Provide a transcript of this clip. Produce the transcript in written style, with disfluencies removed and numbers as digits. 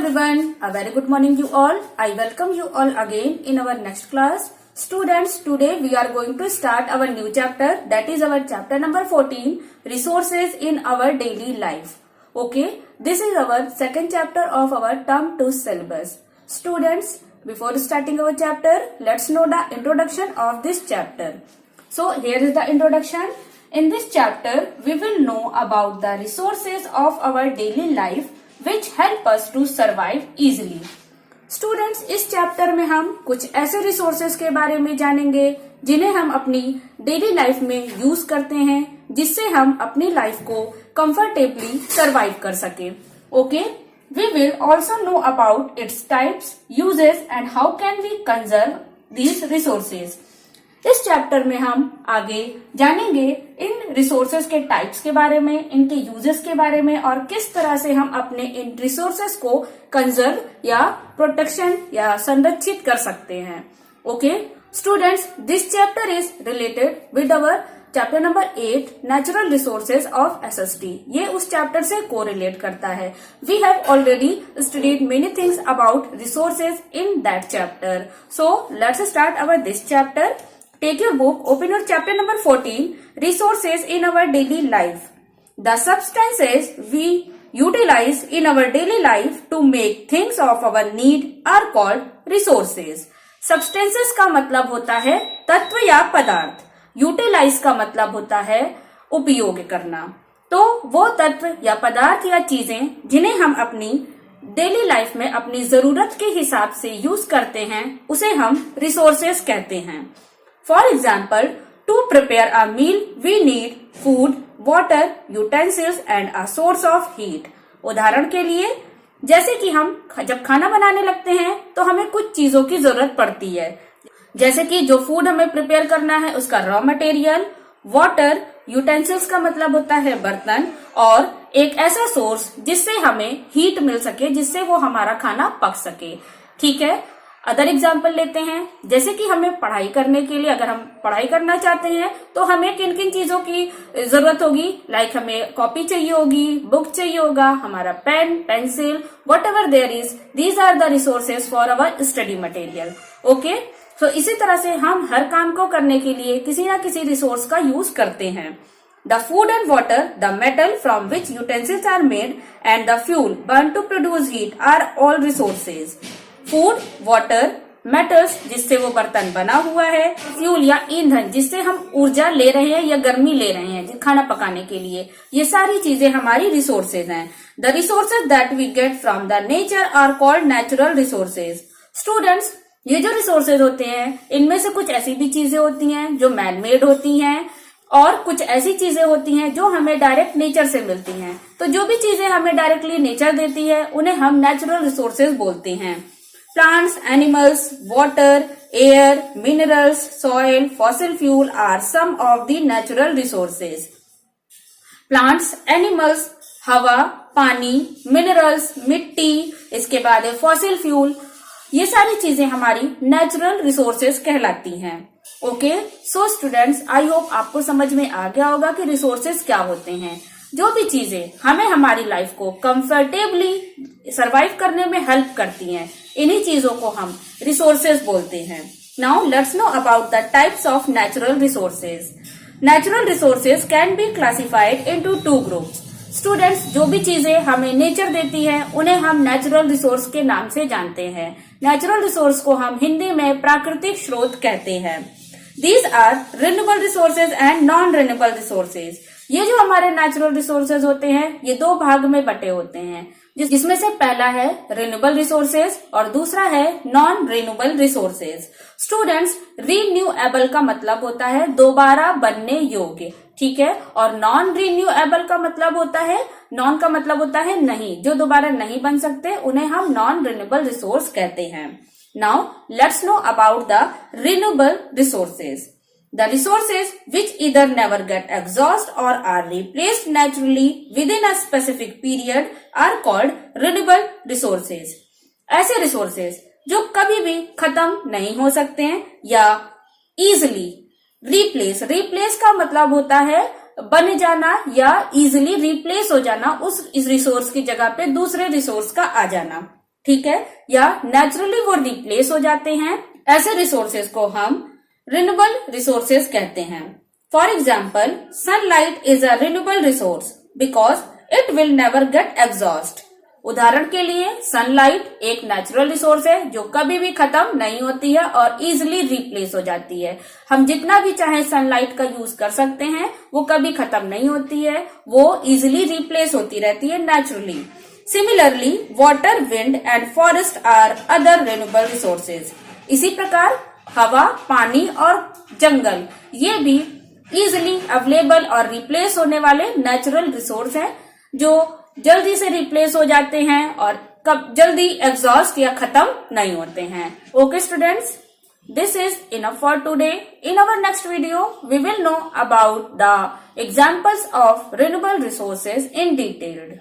everyone, a very good morning you all. I welcome you all again in our next class. Students, today we are going to start our new chapter, that is our chapter number 14, resources in our daily life. Okay, this is our second chapter of our term 2 syllabus. Students, before starting our chapter, let's know the introduction of this chapter. So here is the introduction. In this chapter, we will know about the resources of our daily life which help us to survive easily. Students, इस chapter में हम कुछ ऐसे resources के बारे में जानेंगे जिन्हें हम अपनी डेली लाइफ में यूज करते हैं, जिससे हम अपनी लाइफ को कंफर्टेबली सरवाइव कर सके. Okay, we will also know about its types, uses and how can we conserve these resources. इस चैप्टर में हम आगे जानेंगे इन रिसोर्सेज के टाइप्स के बारे में, इनके यूजेस के बारे में और किस तरह से हम अपने इन रिसोर्सेज को कंजर्व या प्रोटेक्शन या संरक्षित कर सकते हैं. Okay students, this chapter is related with our chapter number 8 natural resources of SST. ये उस चैप्टर से कोरिलेट करता है. We have already studied many things about resources in that chapter. So let's start our this chapter. Take your book, open your chapter number 14, resources in our daily life. The substances we utilize in our daily life to make things of our need are called resources. Substances का मतलब होता है तत्व या पदार्थ. Utilize का मतलब होता है उपयोग करना. तो वो तत्व या पदार्थ या चीजें जिन्हें हम अपनी डेली लाइफ में अपनी जरूरत के हिसाब से यूज करते हैं, उसे हम रिसोर्सेज कहते हैं. For example, to prepare a meal, we need food, water, utensils and a source of heat. उदाहरण के लिए, जैसे कि हम जब खाना बनाने लगते हैं तो हमें कुछ चीजों की जरूरत पड़ती है, जैसे कि जो फूड हमें प्रिपेयर करना है उसका रॉ मटेरियल, वाटर, यूटेंसिल्स का मतलब होता है बर्तन, और एक ऐसा सोर्स जिससे हमें हीट मिल सके, जिससे वो हमारा खाना पक सके. ठीक है, अदर एग्जाम्पल लेते हैं. जैसे कि हमें पढ़ाई करने के लिए, अगर हम पढ़ाई करना चाहते हैं तो हमें किन किन चीजों की जरूरत होगी. लाइक हमें कॉपी चाहिए होगी, बुक चाहिए होगा, हमारा pen, pencil, whatever there is, these are the resources for our study material. Okay, तो इसी तरह से हम हर काम को करने के लिए किसी ना किसी रिसोर्स का यूज करते हैं. The food and water, the metal from which utensils are made, and the fuel burned to produce heat are all resources. Food, water, metals जिससे वो बर्तन बना हुआ है, फ्यूल या ईंधन जिससे हम ऊर्जा ले रहे हैं या गर्मी ले रहे हैं खाना पकाने के लिए, ये सारी चीजें हमारी रिसोर्सेज हैं. The resources that we get from the nature are called natural resources. Students, ये जो रिसोर्सेज होते हैं इनमें से कुछ ऐसी भी चीजें होती हैं जो मैन मेड होती हैं, और कुछ ऐसी चीजें होती हैं जो हमें डायरेक्ट नेचर से मिलती हैं. तो जो भी चीजें हमें डायरेक्टली नेचर देती है उन्हें हम नेचुरल रिसोर्सेज बोलते हैं. Plants, animals, water, air, minerals, soil, fossil fuel are some of the natural resources. Plants, animals, हवा, पानी, minerals, मिट्टी, इसके बाद है fossil fuel, ये सारी चीजें हमारी नेचुरल रिसोर्सेज कहलाती हैं. Okay, so students, I hope आपको समझ में आ गया होगा कि रिसोर्सेज क्या होते हैं. जो भी चीजें हमें हमारी लाइफ को कंफर्टेबली सरवाइव करने में हेल्प करती हैं, इन्हीं चीजों को हम रिसोर्सेज बोलते हैं. Now let's know about the types of natural resources. Natural resources can be classified into 2 groups. Students, जो भी चीजें हमें नेचर देती है उन्हें हम नेचुरल रिसोर्स के नाम से जानते हैं. नेचुरल रिसोर्स को हम हिंदी में प्राकृतिक स्रोत कहते हैं. These are renewable resources and non renewable resources. ये जो हमारे नेचुरल रिसोर्सेज होते हैं ये 2 भाग में बटे होते हैं, जिसमें से पहला है रिन्यूएबल रिसोर्सेज और दूसरा है non renewable resources. Students, renewable का मतलब होता है दोबारा बनने योग्य, ठीक है, और नॉन रिन्यूएबल का मतलब होता है, नॉन का मतलब होता है नहीं, जो दोबारा नहीं बन सकते उन्हें हम नॉन रिन्यूएबल रिसोर्स कहते हैं. Now let's know about the renewable resources. The resources which either never get exhausted or are replaced naturally within a specific period are called renewable resources. ऐसे resources जो कभी भी खत्म नहीं हो सकते हैं या easily replace का मतलब होता है बन जाना या easily replace हो जाना, उस रिसोर्स की जगह पे दूसरे रिसोर्स का आ जाना. ठीक है, या नेचुरली वो रिप्लेस हो जाते हैं। ऐसे रिसोर्सेज को हम रिन्यूएबल रिसोर्सेज कहते हैं। For example, sunlight is a renewable resource because it will never get exhaust. उदाहरण के लिए सनलाइट एक नेचुरल रिसोर्स है जो कभी भी खत्म नहीं होती है और इजिली रिप्लेस हो जाती है। हम जितना भी चाहे सनलाइट का यूज कर सकते हैं, वो कभी खत्म नहीं होती है, वो इजिली रिप्लेस होती रहती है naturally. Similarly water, wind and forest are other renewable resources. इसी प्रकार हवा, पानी और जंगल ये भी इजिली अवेलेबल और रिप्लेस होने वाले नेचुरल रिसोर्स हैं जो जल्दी से रिप्लेस हो जाते हैं और कब जल्दी एग्जॉस्ट या खत्म नहीं होते हैं। Okay students, this is enough for today. In our next video, we will know about the examples of renewable resources in detail.